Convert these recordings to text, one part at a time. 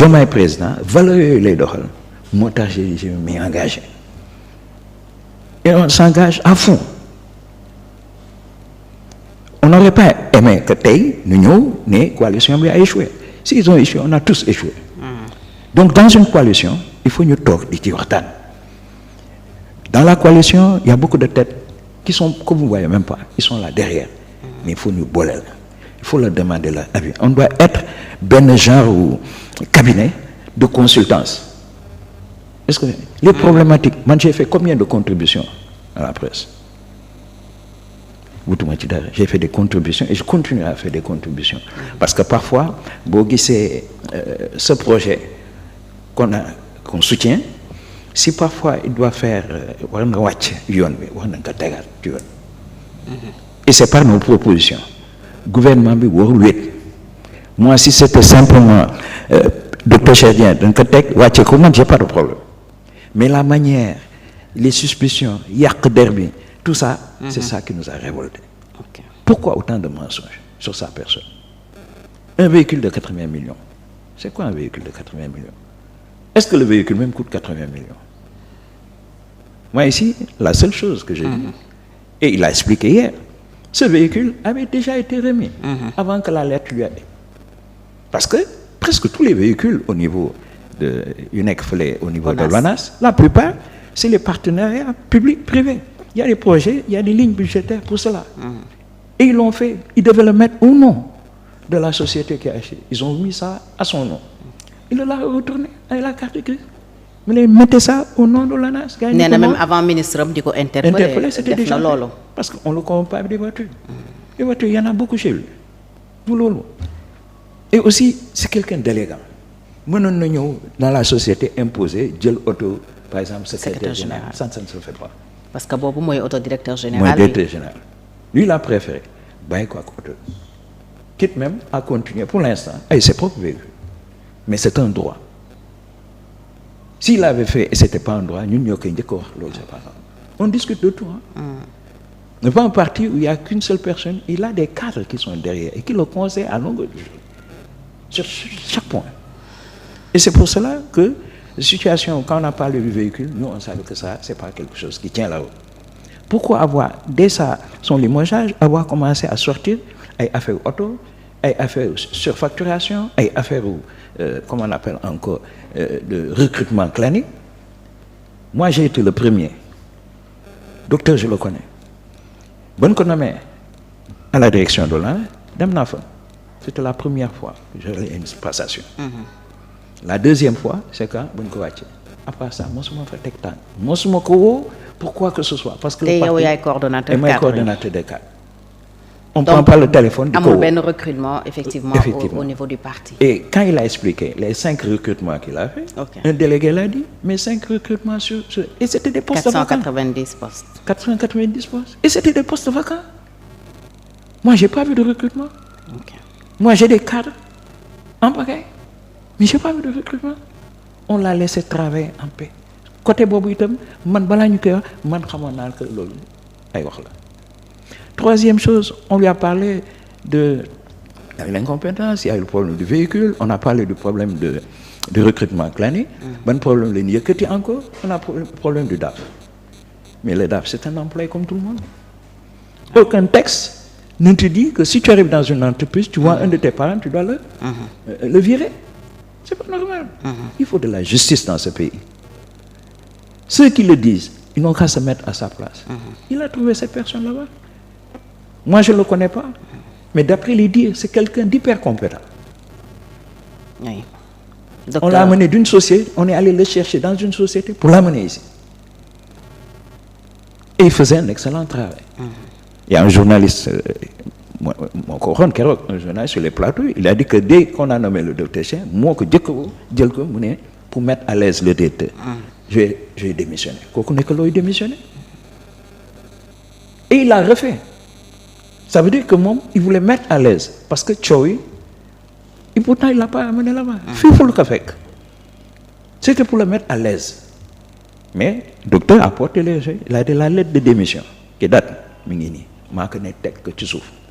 Diomaye président valeur yooyu lay doxal moo tax je m'y engagé et on s'engage à fond. On n'aurait pas aimé que tey ñu ñëw ne coalition bi a échoué s'ils ont échoué on a tous échoué. Donc dans une coalition il faut ñu toog di ci waxtaan. Dans la coalition il y a beaucoup de têtes qui sont comme vous voyez même pas ils sont là derrière mais il faut ñu booleel il faut leur demander leur avis on doit être benn genre ou cabinet de consultance. Est-ce que les problématiques man j'ai fait combien de contributions à la presse? wutuma ci dara j'ai fait des contributions et je continue à faire des contributions parce que parfois boo gisee ce projet qu'on soutient si parfois il doit faire war nga wàcc yoon bi war na nga tegaat yoon et c'est par nos propositions gouvernement bi warul wéet moi si c'était simplement docteur Cheikh Dieng da nga ko teg wàcce ko man j'ai pas de problème mais la manière les suspicions yàq der bi tout ça c'est ça qui nous a révoltés. Okay. Pourquoi autant de mensonges sur sa personne? Un véhicule de 80 millions. C'est quoi un véhicule de 80 millions? Est-ce que le véhicule même coûte 80 millions? Moi ici, la seule chose que j'ai dit, et il a expliqué hier, ce véhicule avait déjà été remis avant que la lettre lui aille. Parce que presque tous les véhicules au niveau de UNEC-FLE, au niveau de l'ONAS, la plupart, c'est les partenariats publics-privés. Il y a des projets, il y a des lignes budgétaires pour cela. Et ils l'ont fait. Ils devaient le mettre au nom de la société qui a acheté. Ils ont mis ça à son nom. Il l'a retourné avec la carte grise. Mais ils mettaient ça au nom de l'ANAS. Même avant le ministre, il a interpellé. C'était déjà fait. Parce qu'on ne le compare pas avec des voitures. Les voitures, il y en a beaucoup chez lui. Et aussi, c'est quelqu'un d'élégant. Maintenant, dans la société imposée, j'ai l'auto, par exemple, secrétaire général. Ça ne se fait pas. Parce que Bobo moi auto-directeur général. Moi directeur général. Lui il a préféré bàyyi ko ak auto. Quitte même à continuer pour l'instant avec ses propres véhicules. Mais c'est un droit. S'il avait fait et c'était pas un droit, ñun ñoo koy njëkk a wax loolu c'est pas grave. On discute de tout. Ne pas un parti où il y a qu'une seule personne, il a des cadres qui sont derrière et qui le conseillent à longueur de journée. Sur chaque point. Et c'est pour cela que la situation, quand on a parlé du véhicule, nous on savait que ça, c'est pas quelque chose qui tient là-haut. Pourquoi avoir, dès son limogeage, avoir commencé à sortir ay affaires auto, ay affaires surfacturation, ay affaires, comment on appelle encore, de recrutement clanique. Moi j'ai été le premier. Docteur, je le connais. Bonne qu'on nommé à la direction de l'ANA, c'était la première fois que j'avais une passation. La deuxième fois, c'est quand buñ ko wàccee. Après ça, mosuma fa teg tànk. Mosuma ko woo pourquoi que ce soit. Parce que le parti est coordonnateur des cadres. On ne prend pas le téléphone. Amul benn recrutement effectivement. Au niveau du parti. Et quand il a expliqué les 5 recrutements qu'il a fait, un délégué l'a dit, mais 5 recrutements et c'était des postes vacants. 490 postes. 490 postes. Et c'était des postes vacants. Moi, j'ai pas vu de recrutement. Moi, j'ai des cadres en pagaille. Mais j'ai pas vu de recrutement. On l'a laissé travailler en paix. Côté boobu itam man balaa ñu koy wax man xamoon naa que loolu ay wax la. Troisième chose, on lui a parlé de l'incompétence, il y a eu le problème du véhicule, on a parlé du problème de recrutement clanique. Ban problème la ñu yëkkati encore, on a le problème du DAF. Mais le DAF, c'est un employé comme tout le monde. Aucun texte ne te dit que si tu arrives dans une entreprise, tu vois un de tes parents, tu dois le virer. C'est pas normal. Il faut de la justice dans ce pays. Ceux qui le disent, ils n'ont qu'à se mettre à sa place. Il a trouvé cette personne là-bas. Moi, je ne le connais pas. Mais d'après les dires, c'est quelqu'un d'hyper compétent. Oui. On l'a amené d'une société, on est allé le chercher dans une société pour l'amener ici. Et il faisait un excellent travail. Il y a un journaliste, un journaliste sur les plateaux, il a dit que dès qu'on a nommé le docteur Cheikh, moi, pour mettre à l'aise le directeur, je vais démissionner. Démissionné. Et il a refait. Ça veut dire que moi, il voulait mettre à l'aise. Parce que Choui, et pourtant il ne l'a pas amené là-bas. C'était pour le mettre à l'aise. Mais le docteur a porté il a dit la lettre de démission qui date.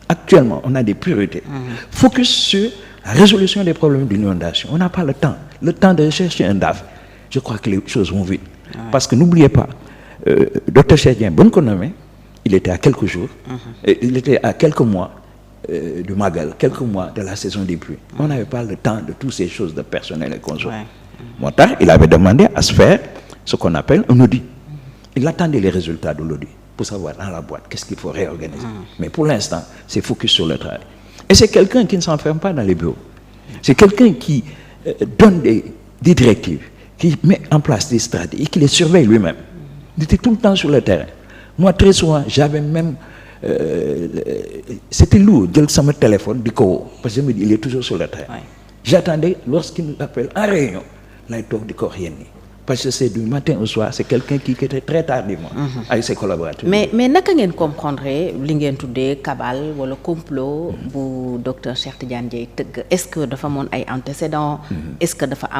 Actuellement, on a des priorités. Focus sur la résolution des problèmes d'inondation. On n'a pas le temps de rechercher un DAF. Je crois que les choses vont vite. Parce que n'oubliez pas, Dr Cheikh Dieng, bon qu'on nommé, il était à quelques jours, il était à quelques mois du Magal, quelques mois de la saison des pluies. On n'avait pas le temps de toutes ces choses de personnel et consorts. Il avait demandé à se faire ce qu'on appelle un audit. Il attendait les résultats de l'audit pour savoir dans la boîte qu'est-ce qu'il faut réorganiser. Mais pour l'instant, c'est focus sur le travail. Et c'est quelqu'un qui ne s'enferme pas dans les bureaux. C'est quelqu'un qui donne des directives, qui met en place des stratégies et qui les surveille lui-même. Il était tout le temps sur le terrain. Moi, très souvent, j'avais même... c'était lourd de mon téléphone du corps, parce que je me dis, il est toujours sur le terrain. J'attendais, lorsqu'il nous appelle en réunion, là, il tourne du corps rien. Parce que c'est du matin au soir, c'est quelqu'un qui était très tardivement avec ses collaborateurs. Mais naka ngeen comprendre li ngeen tuddee cabale wala complot bu docteur Cheikh Tidiane Dièye tëgg est-ce que dafa amoon ay antécédents est-ce que dafa